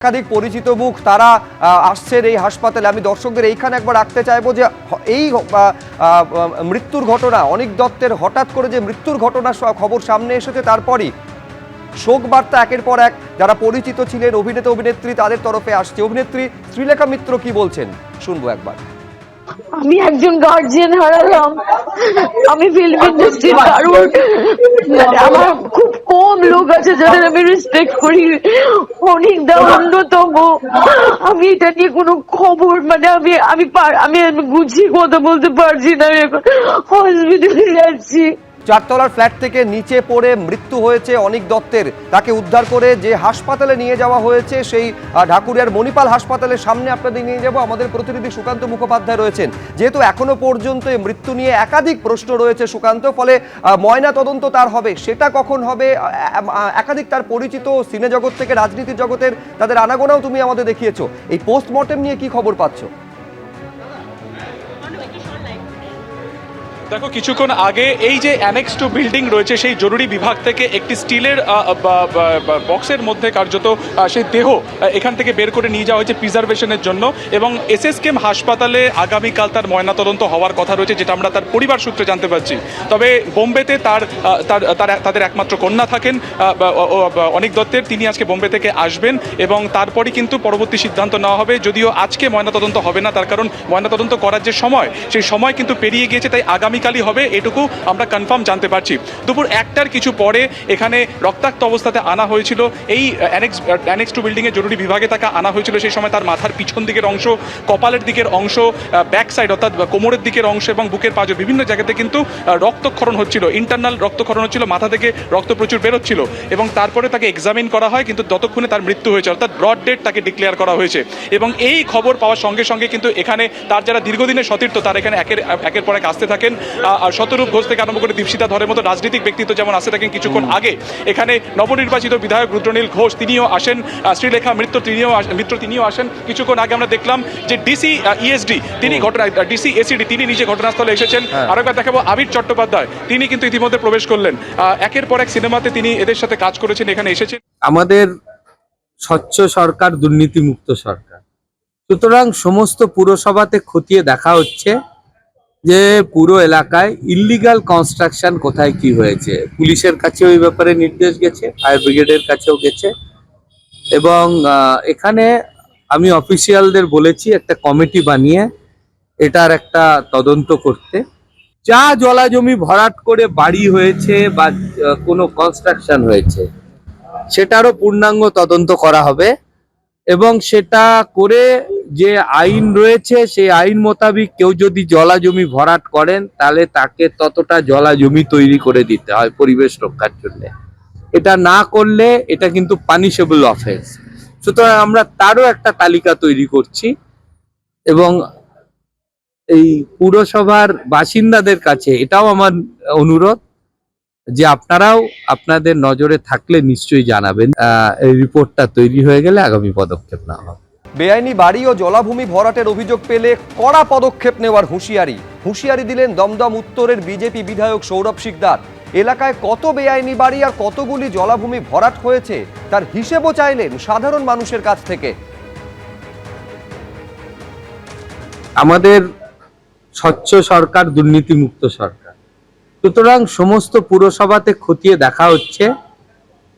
একাধিক পরিচিত মুখ তারা আসছেন এই হাসপাতালে। আমি দর্শকদের এইখানে একবার রাখতে চাইবো যে এই মৃত্যুর ঘটনা, অনিক দত্তের হঠাৎ করে যে মৃত্যুর ঘটনা খবর সামনে এসেছে, তারপরই শোক বার্তা একের পর এক যারা পরিচিত ছিলেন অভিনেতা অভিনেত্রী তাদের তরফে আসছে। অভিনেত্রী শ্রীলেখা মিত্র কি বলছেন শুনবো একবার। আমি একজন গার্জিয়ান হারালাম। আমি ফিল্ম ইন্ডাস্ট্রির কারণ আমার খুব কম লোক আছে যাদের আমি রেসপেক্ট করি, অনেক দা অন্যতম। আমি এটা নিয়ে কোনো খবর আমি আমি আমি গুছিয়ে কথা বলতে পারছি না। আমি এখন হসপিটালে যাচ্ছি। চারতলার ফ্ল্যাট থেকে নিচে পড়ে মৃত্যু হয়েছে অনিক দত্তের। তাকে উদ্ধার করে যে হাসপাতালে নিয়ে যাওয়া হয়েছে সেই ঢাকুরিয়ার মণিপাল হাসপাতালের সামনে আপনাদের নিয়ে যাব। আমাদের প্রতিনিধি সুকান্ত মুখোপাধ্যায় রয়েছেন। যেহেতু এখনো পর্যন্ত এই মৃত্যু নিয়ে একাধিক প্রশ্ন রয়েছে সুকান্ত, ফলে ময়না তদন্ত তার হবে, সেটা কখন হবে? একাধিক তার পরিচিত সিনে জগৎ থেকে রাজনীতির জগতের তাদের আনাগোনাও তুমি আমাদের দেখিয়েছো। এই পোস্টমর্টেম নিয়ে কি খবর পাচ্ছ? দেখো, কিছুক্ষণ আগে এই যে অ্যানেক্স টু বিল্ডিং রয়েছে সেই জরুরি বিভাগ থেকে একটি স্টিলের বক্সের মধ্যে কার্যত সেই দেহ এখান থেকে বের করে নিয়ে যাওয়া হয়েছে প্রিজার্ভেশনের জন্য, এবং এসএসকেএম হাসপাতালে আগামীকাল তার ময়নাতদন্ত হওয়ার কথা রয়েছে, যেটা আমরা তার পরিবার সূত্রে জানতে পারছি। তবে বোম্বেতে তাদের একমাত্র কন্যা থাকেন অনিক দত্তের, তিনি আজকে বোম্বে থেকে আসবেন এবং তারপরই কিন্তু পরবর্তী সিদ্ধান্ত নেওয়া হবে। যদিও আজকে ময়নাতদন্ত হবে না, তার কারণ ময়নাতদন্ত করার যে সময় সেই সময় কিন্তু পেরিয়ে গিয়েছে, তাই আগামীকালই হবে, এটুকু আমরা কনফার্ম জানতে পারছি। দুপুর 1টার কিছু পরে এখানে রক্তাক্ত অবস্থাতে আনা হয়েছিল, এই অ্যানেক্স টু বিল্ডিংয়ের জরুরি বিভাগে তাকে আনা হয়েছিল। সেই সময় তার মাথার পিছন দিকের অংশ, কপালের দিকের অংশ, ব্যাক সাইড অর্থাৎ কোমরের দিকের অংশ এবং বুকের পাঁজর বিভিন্ন জায়গাতে কিন্তু রক্তক্ষরণ হচ্ছিল, ইন্টারনাল রক্তক্ষরণ হচ্ছিল, মাথা থেকে রক্ত প্রচুর বেরোচ্ছিল, এবং তারপরে তাকে এক্সামিন করা হয়, কিন্তু ততক্ষণে তার মৃত্যু হয়েছে, অর্থাৎ ব্রড ডেড তাকে ডিক্লেয়ার করা হয়েছে। এবং এই খবর পাওয়ার সঙ্গে সঙ্গে কিন্তু এখানে তার যারা দীর্ঘদিনের সতীর্থ তারা এখানে একের পর এক আসতে থাকেন। আর শতরূপ ঘোষ থেকে আরম্ভ করে দীপশিতা ধরের মতো রাজনৈতিক ব্যক্তিত্ব যেমন আসতে থাকেন। কিছুক্ষণ আগে এখানে নবনির্বাচিত বিধায়ক রুদ্রনীল ঘোষ তিনিও আসেন, শ্রীলেখা মিত্র তিনিও আসেন। কিছুক্ষণ আগে আমরা দেখলাম যে ডিসি ইএসডি তিনি ডিসি এসিডি তিনি নিজে ঘটনাস্থলে এসেছেন। আরেকবার দেখাবো আবির চট্টোপাধ্যায়, তিনি কিন্তু ইতিমধ্যে প্রবেশ করলেন। একের পর এক সিনেমাতে তিনি এদের সাথে কাজ করেছেন, এখানে এসেছেন। আমাদের স্বচ্ছ সরকার, দুর্নীতিমুক্ত সরকার, সুতরাং সমস্ত পুরসভাতে খতিয়ে দেখা হচ্ছে যে পুরো এলাকায় ইল্লিগাল কনস্ট্রাকশন কোথায় কি হয়েছে। পুলিশের কাছে ওই ব্যাপারে নির্দেশ গেছে, ফায়ার ব্রিগেডের কাছেও গেছে, এবং এখানে আমি অফিসিয়ালদের বলেছি একটা কমিটি বানিয়ে এটার একটা তদন্ত করতে। যা জলাজমি ভরাট করে বাড়ি হয়েছে বা কোনো কনস্ট্রাকশন হয়েছে সেটারও পূর্ণাঙ্গ তদন্ত করা হবে, এবং সেটা করে যে আইন রয়েছে সেই আইন মোতাবেক কেউ যদি জলাজমি ভরাট করেন তাহলে তাকে ততটা জলাজমি তৈরি করে দিতে হয় পরিবেশ রক্ষার জন্য। এটা না করলে এটা কিন্তু পানিশেবল অফেন্স। সুতরাং আমরা তারও একটা তালিকা তৈরি করছি, এবং এই পুরসভার বাসিন্দাদের কাছে এটাও আমার অনুরোধ যে আপনারাও আপনাদের নজরে থাকলে নিশ্চয়ই জানাবেন। এই রিপোর্টটা তৈরি হয়ে গেলে আগামী পদক্ষেপ নেওয়া হবে। বেআইনি বাড়ি ও জলাভূমি ভরাটের অভিযোগ পেলে কড়া পদক্ষেপ নেওয়ার হুঁশিয়ারি দিলেন দমদম উত্তরের বিজেপি বিধায়ক সৌরভ শিকদার। এলাকায় কত বেআইনি বাড়ি আর কতগুলি জলাভূমি ভরাট হয়েছে তার হিসেবও চাইলেন সাধারণ মানুষের কাছ থেকে। আমাদের স্বচ্ছ সরকার, দুর্নীতিমুক্ত সরকার, সুতরাং সমস্ত পুরসভাতে খতিয়ে দেখা হচ্ছে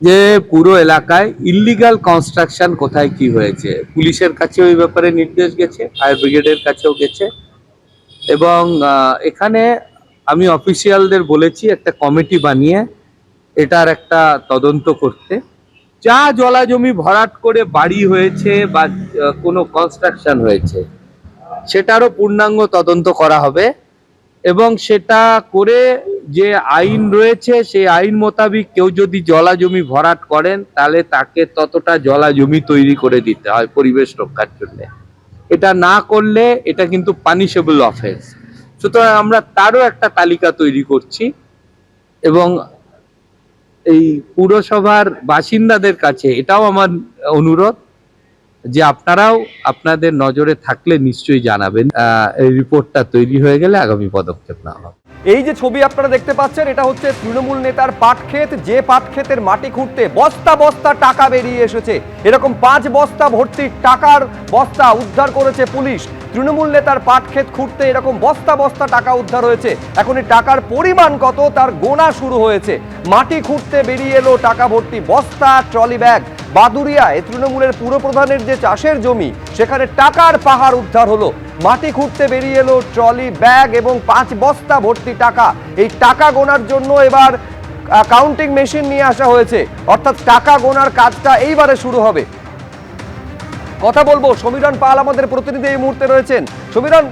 যে পুরো এলাকায় ইল্লিগাল কনস্ট্রাকশন কোথায় কি হয়েছে। পুলিশের কাছে ওই ব্যাপারে নির্দেশ গেছে, ফায়ার ব্রিগেডের কাছেও গেছে, এবং এখানে আমি অফিসিয়ালদের বলেছি একটা কমিটি বানিয়ে এটার একটা তদন্ত করতে। যা জলাজমি ভরাট করে বাড়ি হয়েছে বা কোনো কনস্ট্রাকশন হয়েছে সেটারও পূর্ণাঙ্গ তদন্ত করা হবে, এবং সেটা করে যে আইন রয়েছে সেই আইন মোতাবেক কেউ যদি জলাজমি ভরাট করেন তাহলে তাকে ততটা জলাজমি তৈরি করে দিতে হয় পরিবেশ রক্ষার জন্য। এটা না করলে এটা কিন্তু পানিশেবল অফেন্স। সুতরাং আমরা তারও একটা তালিকা তৈরি করছি, এবং এই পুরসভার বাসিন্দাদের কাছে এটাও আমার অনুরোধ যে আপনারাও আপনাদের নজরে থাকলে নিশ্চয়ই জানাবেন। এই রিপোর্টটা তৈরি হয়ে গেলে আগামী পদক্ষেপ নেওয়া হবে। এই যে ছবি আপনারা দেখতে পাচ্ছেন, এটা হচ্ছে তৃণমূল নেতার পাটক্ষেত, যে পাটক্ষেতের মাটি খুঁড়তে বস্তা বস্তা টাকা বেরিয়ে এসেছে। এরকম 5 বস্তা ভর্তি টাকার বস্তা উদ্ধার করেছে পুলিশ। তৃণমূল নেতার পাটক্ষেত খুঁড়তে এরকম বস্তা বস্তা টাকা উদ্ধার হয়েছে। এখন এই টাকার পরিমাণ কত তার গোনা শুরু হয়েছে। মাটি খুঁড়তে বেরিয়ে এলো টাকা ভর্তি বস্তা, ট্রলি ব্যাগ। বাদুরিয়ায় তৃণমূলের পুরপ্রধানের যে চাষের জমি, সেখানে টাকার পাহাড় উদ্ধার হলো। মাটি খুঁড়তে বেরিয়ে এলো ট্রলি ব্যাগ এবং 5 বস্তা ভর্তি টাকা। এই টাকা গোনার জন্য এবার কাউন্টিং মেশিন নিয়ে আসা হয়েছে, অর্থাৎ টাকা গোনার কাজটা এইবারে শুরু হবে। কথা বলবো, সমীরণ পাল আমাদের প্রতিনিধি এই মুহূর্তে রয়েছেন। সমীরণ,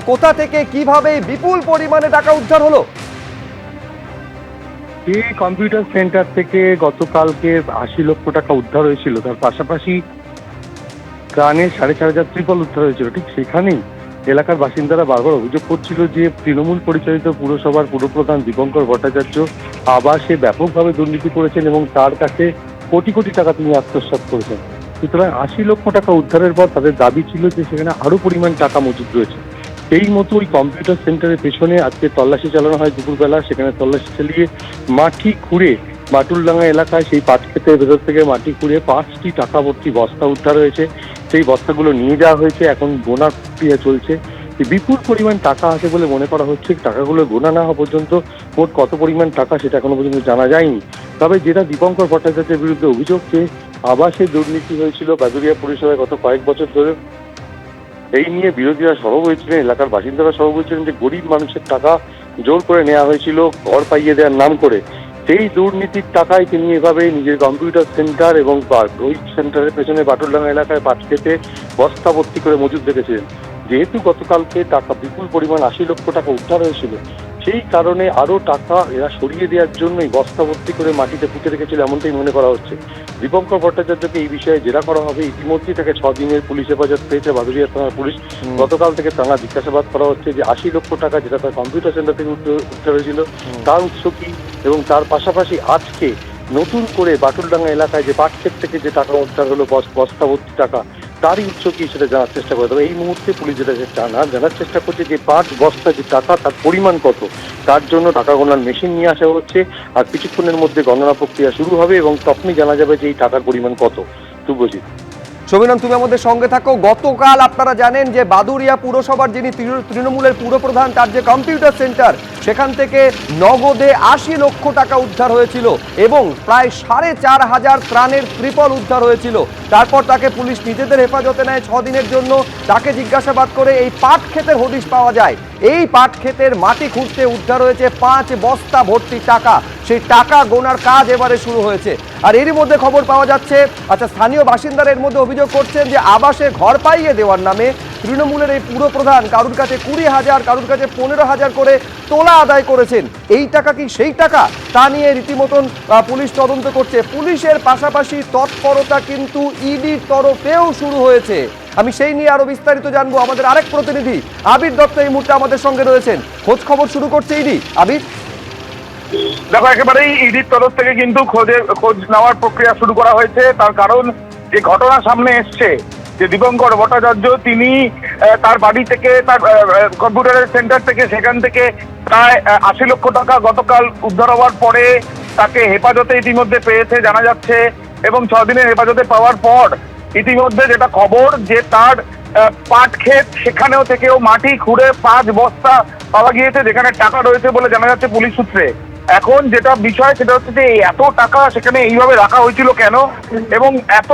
কোথা থেকে কিভাবে বিপুল পরিমাণে টাকা উদ্ধার হলো? এই কম্পিউটার সেন্টার থেকে গতকালকে 80 লক্ষ টাকা উদ্ধার হয়েছিল। তার পাশাপাশি ত্রাণের 4,500 ত্রিপল উদ্ধার হয়েছিল। ঠিক সেখানেই এলাকার বাসিন্দারা বারবার অভিযোগ করছিল যে তৃণমূল পরিচালিত পুরসভার পুরপ্রধান দীপঙ্কর ভট্টাচার্য আবাসে ব্যাপকভাবে দুর্নীতি করেছেন এবং তার কাছে কোটি কোটি টাকা তিনি আত্মসাৎ করেছেন। সুতরাং 80 লক্ষ টাকা উদ্ধারের পর তাদের দাবি ছিল যে সেখানে আরো পরিমাণ টাকা মজুদ রয়েছে। সেই মতো ওই কম্পিউটার সেন্টারের পেছনে আজকে তল্লাশি চালানো হয় দুপুরবেলা। সেখানে তল্লাশি চালিয়ে মাটি খুঁড়ে বাটুলডাঙ্গা এলাকায় সেই পাটক্ষেতের ভেতর থেকে মাটি খুঁড়ে 5টি টাকা ভর্তি বস্তা উদ্ধার হয়েছে। সেই বস্তাগুলো নিয়ে যাওয়া হয়েছে, এখন গোনা প্রক্রিয়া চলছে। বিপুল পরিমাণ টাকা আছে বলে মনে করা হচ্ছে। টাকাগুলো গোনা না হওয়া পর্যন্ত মোট কত পরিমাণ টাকা সেটা এখনো পর্যন্ত জানা যায়নি। তবে যেটা দীপঙ্কর ভট্টাচার্যের বিরুদ্ধে অভিযোগ, যে আবাসে দুর্নীতি হয়েছিল বাদুরিয়া পুরসভায় গত কয়েক বছর ধরে, এই নিয়ে বিরোধীরা সরব হয়েছিলেন, এলাকার বাসিন্দারা সরব হয়েছিলেন যে গরিব মানুষের টাকা জোর করে নেওয়া হয়েছিল ঘর পাইয়ে দেওয়ার নাম করে। সেই দুর্নীতির টাকায় তিনি এভাবে নিজের কম্পিউটার সেন্টার এবং ওই সেন্টারের পেছনে বাটুলডাঙ্গা এলাকায় পাটক্ষেতে বস্তা ভর্তি করে মজুদ রেখেছিলেন। যেহেতু গতকালকে টাকা বিপুল পরিমাণ 80 লক্ষ টাকা উদ্ধার হয়েছিল, সেই কারণে আরো টাকা এরা সরিয়ে দেওয়ার জন্যই বস্তা ভর্তি করে মাটিতে পুঁতে রেখেছিল এমনটাই মনে করা হচ্ছে। দীপঙ্কর ভট্টাচার্যকে এই বিষয়ে জেরা করা হবে। ইতিমধ্যেই তাকে 6 দিনের পুলিশ হেফাজত পেয়েছে বাদুরিয়া থানার পুলিশ। গতকাল থেকে টানা জিজ্ঞাসাবাদ করা হচ্ছে যে 80 লক্ষ টাকা যেটা তার কম্পিউটার সেন্টার থেকে উদ্ধার হয়েছিল তার উৎস কি, এবং তার পাশাপাশি আজকে নতুন করে বাটুলডাঙ্গা এলাকায় যে পাটক্ষেত থেকে যে টাকা উদ্ধার হলো বস্তা ভর্তি টাকা, তারই উৎস কি সেটা জানার চেষ্টা করে। তবে এই মুহূর্তে পুলিশ যেটা জানার চেষ্টা করছে যে 5 বস্তা যে টাকা তার পরিমাণ কত, তার জন্য টাকা গণনার মেশিন নিয়ে আসা হচ্ছে। আর কিছুক্ষণের মধ্যে গণনা প্রক্রিয়া শুরু হবে এবং তখনই জানা যাবে যে এই টাকার পরিমাণ কত। শুভজিৎ, সমীরণ, তুমি আমাদের সঙ্গে থাকো। গতকাল আপনারা জানেন যে বাদুরিয়া পুরসভার যিনি তৃণমূলের পুরপ্রধান, তার যে কম্পিউটার সেন্টার, সেখান থেকে নগদে 80 লক্ষ টাকা উদ্ধার হয়েছিল এবং প্রায় 4,500 ত্রাণের ত্রিপল উদ্ধার হয়েছিল। তারপর তাকে পুলিশ নিজেদের হেফাজতে নেয় 6 দিনের জন্য। তাকে জিজ্ঞাসাবাদ করে এই পাট ক্ষেতের হদিশ পাওয়া যায়। এই পাট ক্ষেতের মাটি খুঁড়তে উদ্ধার হয়েছে 5 বস্তা ভর্তি টাকা। সেই টাকা গোনার কাজ এবারে শুরু হয়েছে। আর এরই মধ্যে খবর পাওয়া যাচ্ছে, স্থানীয় বাসিন্দারা এর মধ্যে অভিযোগ করছেন যে আবাসে ঘর পাইয়ে দেওয়ার নামে তৃণমূলের এই পুরপ্রধান কারুর কাছে 20,000, কারুর কাছে 15,000 করে তোলা আদায় করেছেন। এই টাকা কি সেই টাকা, তা নিয়ে রীতিমতন পুলিশ তদন্ত করছে। পুলিশের পাশাপাশি তৎপরতা কিন্তু ইডির তরফেও শুরু হয়েছে। আমি সেই নিয়ে আরো বিস্তারিত জানবো। আমাদের আরেক প্রতিনিধি আবির দত্ত এই মুহূর্তে আমাদের সঙ্গে রয়েছেন। খোঁজ খবর শুরু করছে ইডি। আবির, দেখো, একেবারেই ইডির তরফ থেকে কিন্তু খোঁজ নেওয়ার প্রক্রিয়া শুরু করা হয়েছে। তার কারণ, যে ঘটনা সামনে এসছে যে দীপঙ্কর ভট্টাচার্য তিনি তার বাড়ি থেকে, তার কম্পিউটারের সেন্টার থেকে, সেখান থেকে প্রায় 80 লক্ষ টাকা গতকাল উদ্ধার হওয়ার পরে তাকে হেফাজতে ইতিমধ্যে পেয়েছে জানা যাচ্ছে। এবং 6 দিনের হেফাজতে পাওয়ার পর ইতিমধ্যে যেটা খবর, যে তার পাট ক্ষেত, সেখানেও থেকেও মাটি খুঁড়ে 5 বস্তা পাওয়া গিয়েছে, যেখানে টাকা রয়েছে বলে জানা যাচ্ছে পুলিশ সূত্রে। এখন যেটা বিষয় সেটা হচ্ছে যে এত টাকা সেখানে এইভাবে রাখা হয়েছিল কেন, এবং এত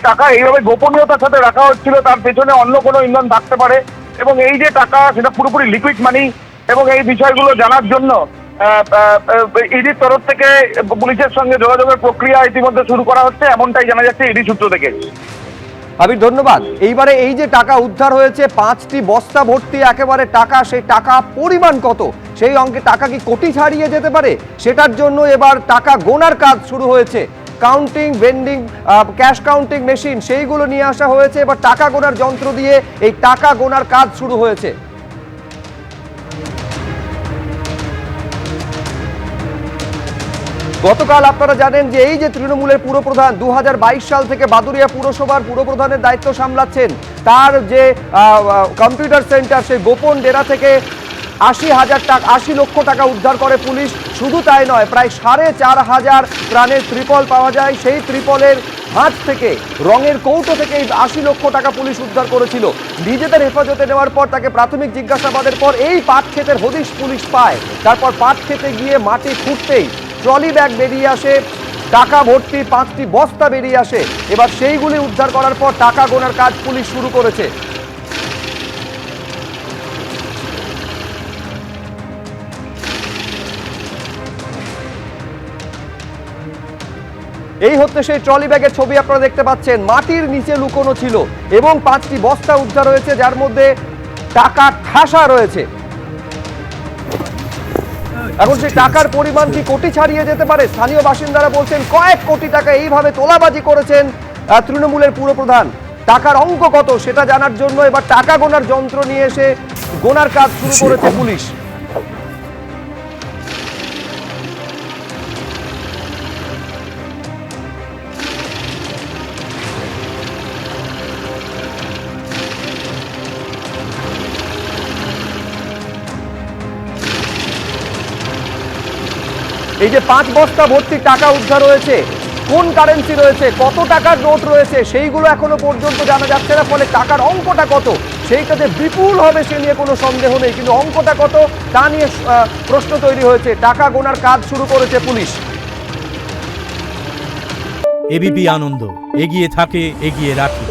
টাকা এইভাবে গোপনীয়তার সাথে রাখা হচ্ছিল, তার পেছনে অন্য কোনো ইন্ধন থাকতে পারে। এবং এই যে টাকা, সেটা পুরোপুরি লিকুইড মানি। এবং এই বিষয়গুলো জানার জন্য ইডির তরফ থেকে পুলিশের সঙ্গে যোগাযোগের প্রক্রিয়া ইতিমধ্যে শুরু করা হচ্ছে, এমনটাই জানা যাচ্ছে ইডি সূত্র থেকে। আবির, ধন্যবাদ। এইবারে এই যে টাকা উদ্ধার হয়েছে 5টি বস্তা ভর্তি একেবারে টাকা, সেই টাকা পরিমাণ কত, সেই অঙ্কে টাকা কি কোটি ছাড়িয়ে যেতে পারে, সেটার জন্য এবার টাকা গোনার কাজ শুরু হয়েছে। Counting, vending, cash counting machine, সেইগুলো নিয়ে আসা হয়েছে। এবার টাকা গোনার যন্ত্র দিয়ে এই টাকা গোনার কাজ শুরু হয়েছে। গতকাল আপনারা জানেন যে এই যে তৃণমূলের পুরপ্রধান 2022 সাল থেকে বাদুরিয়া পুরসভার পুরপ্রধানের দায়িত্ব সামলাচ্ছেন, তার যে কম্পিউটার সেন্টার, সেই গোপন ডেরা থেকে 80 লক্ষ টাকা উদ্ধার করে পুলিশ। শুধু তাই নয়, প্রায় 4,500 প্রাণের ত্রিপল পাওয়া যায়। সেই ত্রিপলের হাত থেকে, রঙের কৌটো থেকে এই 80 লক্ষ টাকা পুলিশ উদ্ধার করেছিল। নিজেদের হেফাজতে নেওয়ার পর তাকে প্রাথমিক জিজ্ঞাসাবাদের পর এই পাট ক্ষেতের হদিশ পুলিশ পায়। তারপর পাট ক্ষেতে গিয়ে মাটি খুঁড়তেই ট্রলি ব্যাগ বেরিয়ে আসে, টাকা ভর্তি 5টি বস্তা বেরিয়ে আসে। এবার সেইগুলি উদ্ধার করার পর টাকা গোনার কাজ পুলিশ শুরু করেছে। এই হচ্ছে সেই ট্রলি ব্যাগের ছবি আপনারা দেখতে পাচ্ছেন, মাটির নিচে লুকোনো ছিল এবং 5টি বস্তা উদ্ধার হয়েছে, যার মধ্যে টাকা ঠাসা রয়েছে। এখন সেই টাকার পরিমাণ কি কোটি ছাড়িয়ে যেতে পারে? স্থানীয় বাসিন্দারা বলছেন কয়েক কোটি টাকা এইভাবে তোলাবাজি করেছেন তৃণমূলের পুরপ্রধান। টাকার অঙ্ক কত সেটা জানার জন্য এবার টাকা গোনার যন্ত্র নিয়ে এসে গোনার কাজ শুরু করেছে পুলিশ। এই যে 5 বস্তা ভর্তি টাকা উদ্ধার হয়েছে, কোন কারেন্সি রয়েছে, কত টাকার নোট রয়েছে, সেইগুলো এখনো পর্যন্ত জানা যাচ্ছে না। ফলে টাকার অঙ্কটা কত সেইটাতে বিপুল হবে সে নিয়ে কোনো সন্দেহ নেই, কিন্তু অঙ্কটা কত তা নিয়ে প্রশ্ন তৈরি হয়েছে। টাকা গোনার কাজ শুরু করেছে পুলিশ। এবিপি আনন্দ, এগিয়ে থাকে, এগিয়ে রাখে।